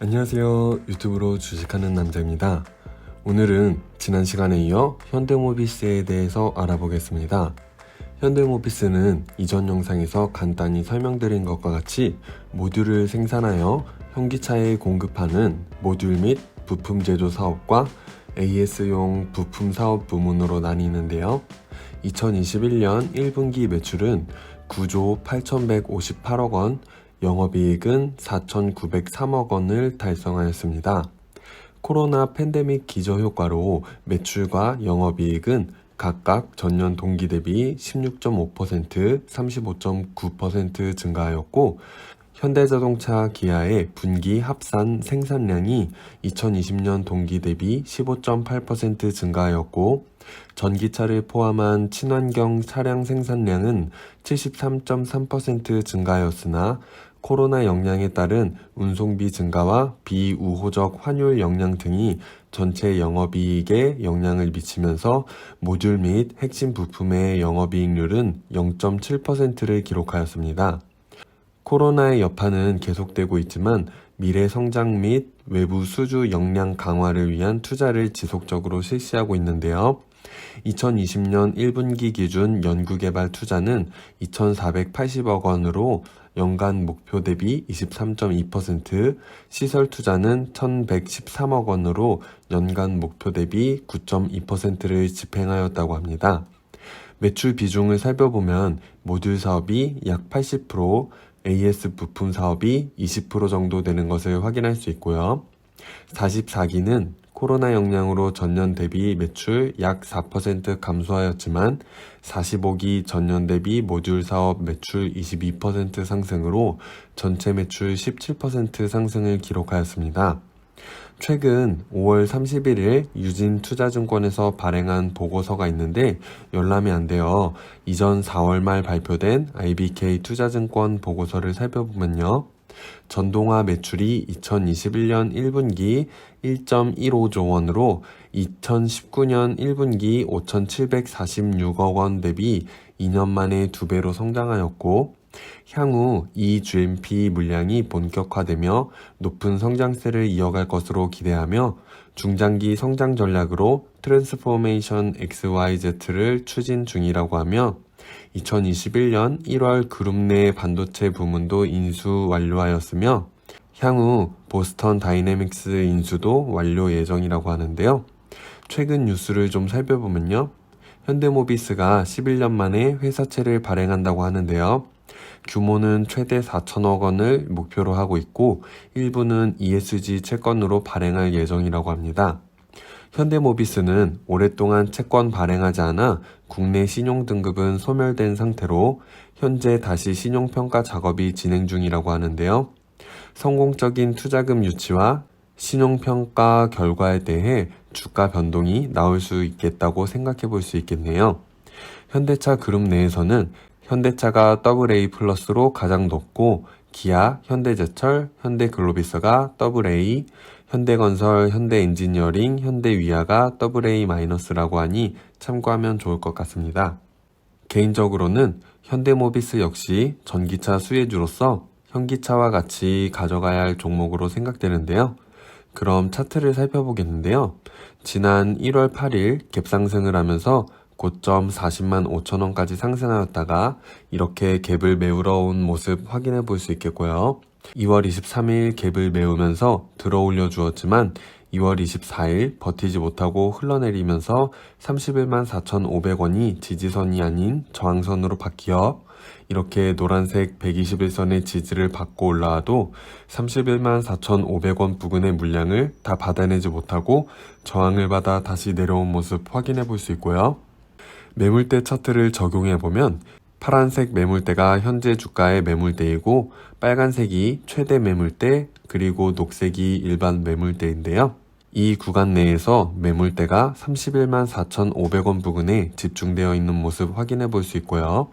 안녕하세요. 유튜브로 주식하는 남자입니다. 오늘은 지난 시간에 이어 현대모비스에 대해서 알아보겠습니다. 현대모비스는 이전 영상에서 간단히 설명드린 것과 같이 모듈을 생산하여 현기차에 공급하는 모듈 및 부품 제조 사업과 AS용 부품 사업 부문으로 나뉘는데요. 2021년 1분기 매출은 9조 8,158억 원, 영업이익은 4,903억 원을 달성하였습니다. 코로나 팬데믹 기저효과로 매출과 영업이익은 각각 전년 동기 대비 16.5%, 35.9% 증가하였고, 현대자동차 기아의 분기 합산 생산량이 2020년 동기 대비 15.8% 증가하였고, 전기차를 포함한 친환경 차량 생산량은 73.3% 증가하였으나 코로나 영향에 따른 운송비 증가와 비우호적 환율 영향 등이 전체 영업이익에 영향을 미치면서 모듈 및 핵심 부품의 영업이익률은 0.7%를 기록하였습니다. 코로나의 여파는 계속되고 있지만 미래 성장 및 외부 수주 역량 강화를 위한 투자를 지속적으로 실시하고 있는데요. 2020년 1분기 기준 연구개발 투자는 2,480억 원으로 연간 목표 대비 23.2%, 시설 투자는 1,113억 원으로 연간 목표 대비 9.2%를 집행하였다고 합니다. 매출 비중을 살펴보면 모듈 사업이 약 80%, AS 부품 사업이 20% 정도 되는 것을 확인할 수 있고요. 44기는 코로나 영향으로 전년 대비 매출 약 4% 감소하였지만 45기 전년 대비 모듈 사업 매출 22% 상승으로 전체 매출 17% 상승을 기록하였습니다. 최근 5월 31일 유진투자증권에서 발행한 보고서가 있는데 열람이 안 되어 이전 4월 말 발표된 IBK 투자증권 보고서를 살펴보면요. 전동화 매출이 2021년 1분기 1.15조 원으로 2019년 1분기 5,746억 원 대비 2년 만에 2배로 성장하였고, 향후 이 GMP 물량이 본격화되며 높은 성장세를 이어갈 것으로 기대하며 중장기 성장 전략으로 트랜스포메이션 XYZ를 추진 중이라고 하며 2021년 1월 그룹 내 반도체 부문도 인수 완료하였으며 향후 보스턴 다이내믹스 인수도 완료 예정이라고 하는데요. 최근 뉴스를 좀 살펴보면요. 현대모비스가 11년 만에 회사채를 발행한다고 하는데요. 규모는 최대 4천억 원을 목표로 하고 있고 일부는 ESG 채권으로 발행할 예정이라고 합니다. 현대모비스는 오랫동안 채권 발행하지 않아 국내 신용등급은 소멸된 상태로 현재 다시 신용평가 작업이 진행 중이라고 하는데요. 성공적인 투자금 유치와 신용평가 결과에 대해 주가 변동이 나올 수 있겠다고 생각해 볼 수 있겠네요. 현대차 그룹 내에서는 현대차가 AA 플러스로 가장 높고 기아, 현대제철, 현대글로비스가 AA, 현대건설, 현대엔지니어링, 현대위아가 AA-라고 하니 참고하면 좋을 것 같습니다. 개인적으로는 현대모비스 역시 전기차 수혜주로서 현기차와 같이 가져가야 할 종목으로 생각되는데요. 그럼 차트를 살펴보겠는데요. 지난 1월 8일 갭상승을 하면서 고점 40만 5천 원까지 상승하였다가 이렇게 갭을 메우러 온 모습 확인해 볼 수 있겠고요. 2월 23일 갭을 메우면서 들어 올려 주었지만 2월 24일 버티지 못하고 흘러내리면서 31만 4,500원이 지지선이 아닌 저항선으로 바뀌어 이렇게 노란색 121선의 지지를 받고 올라와도 31만 4,500원 부근의 물량을 다 받아내지 못하고 저항을 받아 다시 내려온 모습 확인해 볼 수 있고요. 매물대 차트를 적용해보면 파란색 매물대가 현재 주가의 매물대이고 빨간색이 최대 매물대 그리고 녹색이 일반 매물대인데요. 이 구간 내에서 매물대가 31만 4,500원 부근에 집중되어 있는 모습 확인해 볼 수 있고요.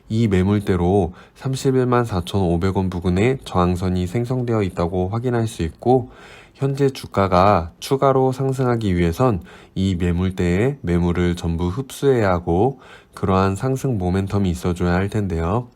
이 매물대로 31만 4,500원 부근에 저항선이 생성되어 있다고 확인할 수 있고 현재 주가가 추가로 상승하기 위해선 이 매물대의 매물을 전부 흡수해야 하고 그러한 상승 모멘텀이 있어줘야 할 텐데요.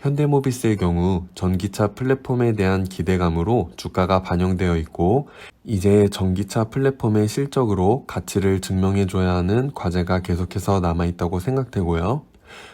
현대모비스의 경우 전기차 플랫폼에 대한 기대감으로 주가가 반영되어 있고, 이제 전기차 플랫폼의 실적으로 가치를 증명해줘야 하는 과제가 계속해서 남아있다고 생각되고요.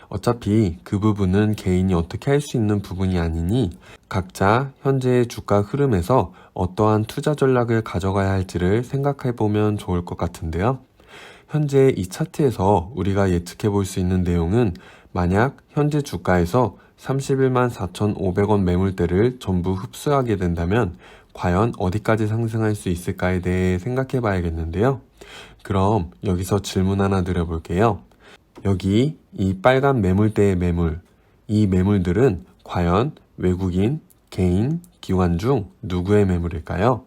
어차피 그 부분은 개인이 어떻게 할 수 있는 부분이 아니니 각자 현재의 주가 흐름에서 어떠한 투자 전략을 가져가야 할지를 생각해보면 좋을 것 같은데요. 현재 이 차트에서 우리가 예측해 볼 수 있는 내용은, 만약 현재 주가에서 31만 4,500원 매물대를 전부 흡수하게 된다면 과연 어디까지 상승할 수 있을까에 대해 생각해 봐야겠는데요. 그럼 여기서 질문 하나 드려볼게요. 여기 이 빨간 매물대의 매물, 이 매물들은 과연 외국인, 개인, 기관 중 누구의 매물일까요?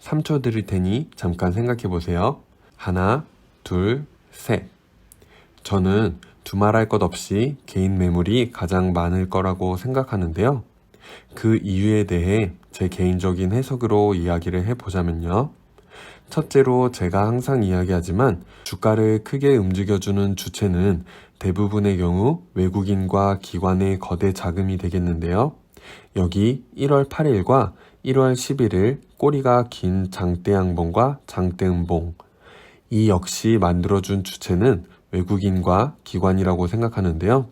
3초 드릴 테니 잠깐 생각해 보세요. 하나, 둘, 셋. 저는 두말할 것 없이 개인 매물이 가장 많을 거라고 생각하는데요. 그 이유에 대해 제 개인적인 해석으로 이야기를 해보자면요. 첫째로, 제가 항상 이야기하지만 주가를 크게 움직여주는 주체는 대부분의 경우 외국인과 기관의 거대 자금이 되겠는데요. 여기 1월 8일과 1월 11일 꼬리가 긴 장대양봉과 장대음봉, 이 역시 만들어준 주체는 외국인과 기관이라고 생각하는데요.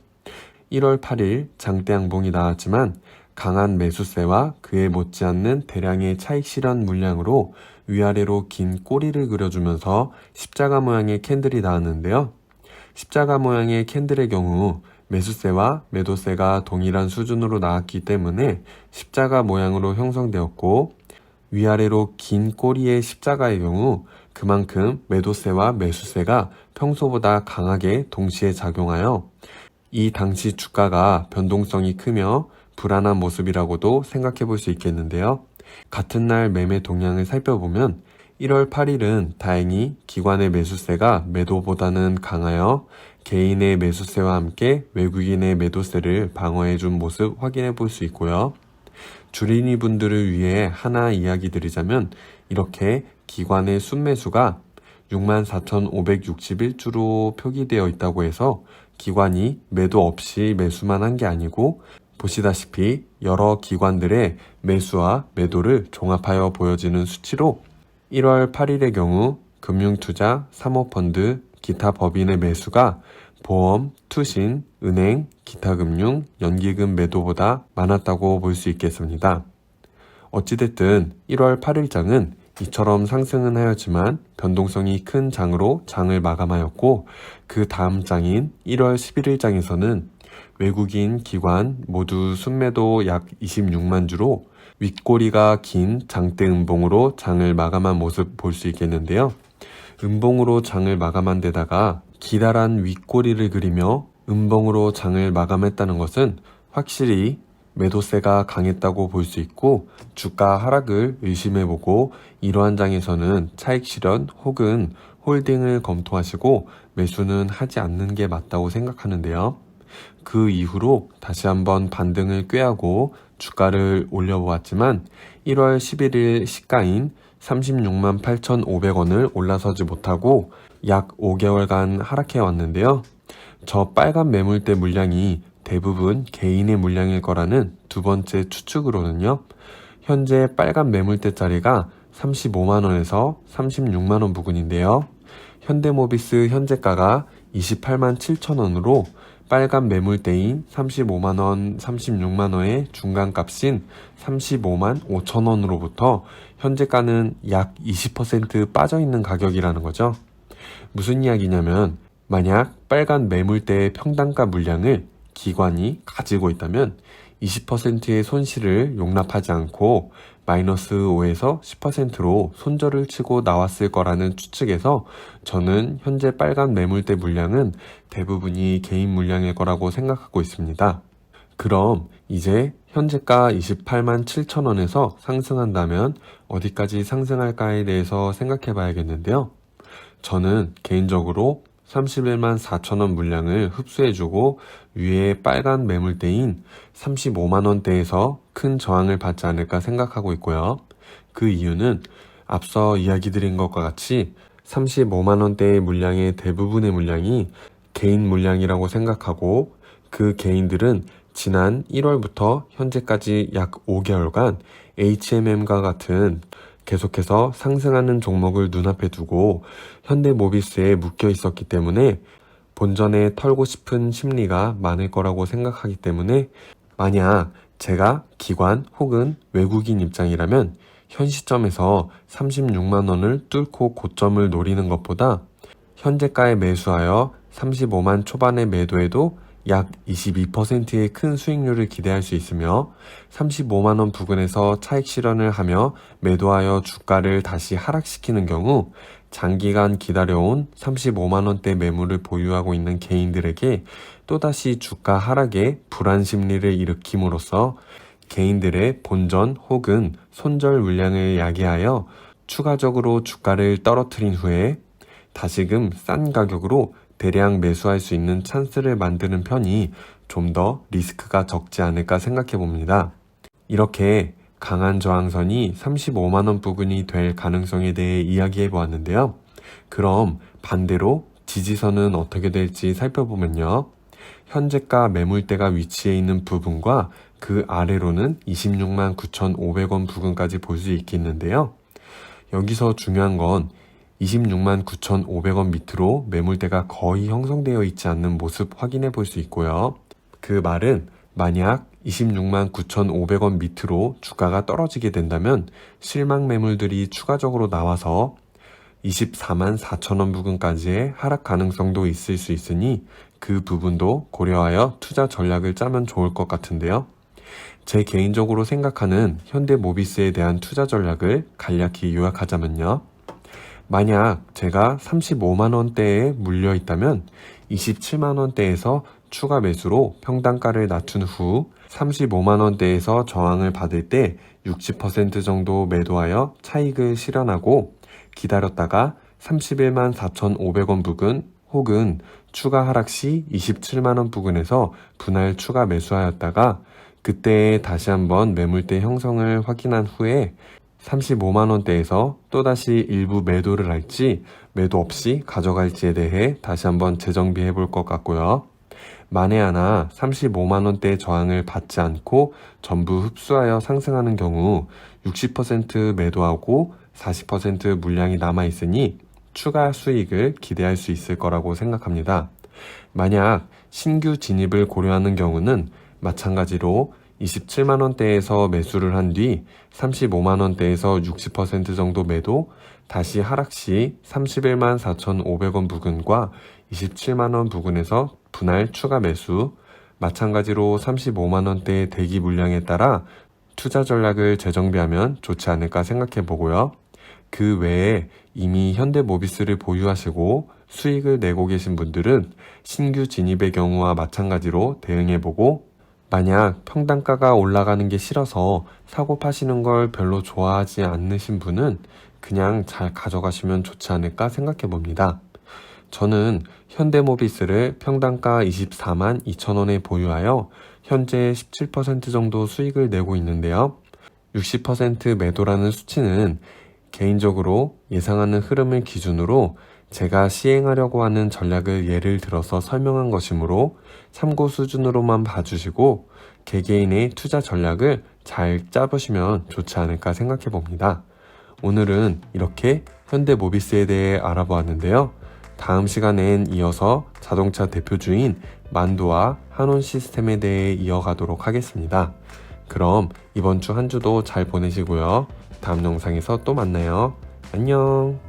1월 8일 장대양봉이 나왔지만 강한 매수세와 그에 못지않는 대량의 차익 실현 물량으로 위아래로 긴 꼬리를 그려주면서 십자가 모양의 캔들이 나왔는데요. 십자가 모양의 캔들의 경우 매수세와 매도세가 동일한 수준으로 나왔기 때문에 십자가 모양으로 형성되었고, 위아래로 긴 꼬리의 십자가의 경우 그만큼 매도세와 매수세가 평소보다 강하게 동시에 작용하여 이 당시 주가가 변동성이 크며 불안한 모습이라고도 생각해 볼 수 있겠는데요. 같은 날 매매 동향을 살펴보면 1월 8일은 다행히 기관의 매수세가 매도보다는 강하여 개인의 매수세와 함께 외국인의 매도세를 방어해준 모습 확인해 볼 수 있고요. 주린이 분들을 위해 하나 이야기 드리자면, 이렇게 기관의 순매수가 64,561주로 표기되어 있다고 해서 기관이 매도 없이 매수만 한 게 아니고, 보시다시피 여러 기관들의 매수와 매도를 종합하여 보여지는 수치로 1월 8일의 경우 금융투자, 사모펀드, 기타 법인의 매수가 보험, 투신, 은행, 기타금융, 연기금 매도보다 많았다고 볼 수 있겠습니다. 어찌됐든 1월 8일장은 이처럼 상승은 하였지만 변동성이 큰 장으로 장을 마감하였고, 그 다음 장인 1월 11일장에서는 외국인, 기관 모두 순매도 약 26만 주로 윗꼬리가 긴 장대 음봉으로 장을 마감한 모습 볼 수 있겠는데요. 음봉으로 장을 마감한 데다가 기다란 윗꼬리를 그리며 음봉으로 장을 마감했다는 것은 확실히 매도세가 강했다고 볼 수 있고, 주가 하락을 의심해보고 이러한 장에서는 차익 실현 혹은 홀딩을 검토하시고 매수는 하지 않는 게 맞다고 생각하는데요. 그 이후로 다시 한번 반등을 꾀하고 주가를 올려보았지만 1월 11일 시가인 36만 8,500원을 올라서지 못하고 약 5개월간 하락해 왔는데요. 저 빨간 매물대 물량이 대부분 개인의 물량일 거라는 두 번째 추측으로는요, 현재 빨간 매물대 자리가 35만원에서 36만원 부근인데요. 현대모비스 현재가가 28만 7천원으로 빨간 매물대인 35만원, 36만원의 중간값인 35만 5천원으로부터 현재가는 약 20% 빠져있는 가격이라는 거죠. 무슨 이야기냐면, 만약 빨간 매물대의 평단가 물량을 기관이 가지고 있다면 20%의 손실을 용납하지 않고 마이너스 5에서 10%로 손절을 치고 나왔을 거라는 추측에서 저는 현재 빨간 매물대 물량은 대부분이 개인 물량일 거라고 생각하고 있습니다. 그럼 이제 현재가 28만 7천원에서 상승한다면 어디까지 상승할까에 대해서 생각해 봐야겠는데요. 저는 개인적으로 31만 4천원 물량을 흡수해주고 위에 빨간 매물대인 35만원대에서 큰 저항을 받지 않을까 생각하고 있고요. 그 이유는 앞서 이야기 드린 것과 같이 35만원대의 물량의 대부분의 물량이 개인 물량이라고 생각하고, 그 개인들은 지난 1월부터 현재까지 약 5개월간 HMM과 같은 계속해서 상승하는 종목을 눈앞에 두고 현대모비스에 묶여 있었기 때문에 본전에 털고 싶은 심리가 많을 거라고 생각하기 때문에 만약 제가 기관 혹은 외국인 입장이라면 현 시점에서 36만 원을 뚫고 고점을 노리는 것보다 현재가에 매수하여 35만 초반에 매도해도 약 22%의 큰 수익률을 기대할 수 있으며 35만원 부근에서 차익 실현을 하며 매도하여 주가를 다시 하락시키는 경우 장기간 기다려온 35만원대 매물을 보유하고 있는 개인들에게 또다시 주가 하락에 불안 심리를 일으킴으로써 개인들의 본전 혹은 손절 물량을 야기하여 추가적으로 주가를 떨어뜨린 후에 다시금 싼 가격으로 대량 매수할 수 있는 찬스를 만드는 편이 좀 더 리스크가 적지 않을까 생각해 봅니다. 이렇게 강한 저항선이 35만원 부근이 될 가능성에 대해 이야기해 보았는데요. 그럼 반대로 지지선은 어떻게 될지 살펴보면요. 현재가 매물대가 위치해 있는 부분과 그 아래로는 26만 9,500원 부근까지 볼 수 있겠는데요. 여기서 중요한 건 26만 9,500원 밑으로 매물대가 거의 형성되어 있지 않는 모습 확인해 볼 수 있고요. 그 말은 만약 26만 9,500원 밑으로 주가가 떨어지게 된다면 실망 매물들이 추가적으로 나와서 24만 4천원 부근까지의 하락 가능성도 있을 수 있으니 그 부분도 고려하여 투자 전략을 짜면 좋을 것 같은데요. 제 개인적으로 생각하는 현대모비스에 대한 투자 전략을 간략히 요약하자면요. 만약 제가 35만원대에 물려 있다면 27만원대에서 추가 매수로 평단가를 낮춘 후 35만원대에서 저항을 받을 때 60% 정도 매도하여 차익을 실현하고 기다렸다가 31만 4,500원 부근 혹은 추가 하락 시 27만원 부근에서 분할 추가 매수하였다가 그때 다시 한번 매물대 형성을 확인한 후에 35만원대에서 또다시 일부 매도를 할지 매도 없이 가져갈지에 대해 다시 한번 재정비해 볼 것 같고요. 만에 하나 35만원대 저항을 받지 않고 전부 흡수하여 상승하는 경우 60% 매도하고 40% 물량이 남아있으니 추가 수익을 기대할 수 있을 거라고 생각합니다. 만약 신규 진입을 고려하는 경우는 마찬가지로 27만원대에서 매수를 한 뒤 35만원대에서 60% 정도 매도, 다시 하락 시 31만 4,500원 부근과 27만원 부근에서 분할 추가 매수, 마찬가지로 35만원대의 대기 물량에 따라 투자 전략을 재정비하면 좋지 않을까 생각해 보고요. 그 외에 이미 현대모비스를 보유하시고 수익을 내고 계신 분들은 신규 진입의 경우와 마찬가지로 대응해보고 만약 평단가가 올라가는 게 싫어서 사고 파시는 걸 별로 좋아하지 않으신 분은 그냥 잘 가져가시면 좋지 않을까 생각해 봅니다. 저는 현대모비스를 평단가 24만 2천원에 보유하여 현재 17% 정도 수익을 내고 있는데요. 60% 매도라는 수치는 개인적으로 예상하는 흐름을 기준으로 제가 시행하려고 하는 전략을 예를 들어서 설명한 것이므로 참고 수준으로만 봐주시고 개개인의 투자 전략을 잘 짜보시면 좋지 않을까 생각해 봅니다. 오늘은 이렇게 현대모비스에 대해 알아보았는데요. 다음 시간엔 이어서 자동차 대표주인 만도와 한온시스템에 대해 이어가도록 하겠습니다. 그럼 이번 주 한 주도 잘 보내시고요. 다음 영상에서 또 만나요. 안녕.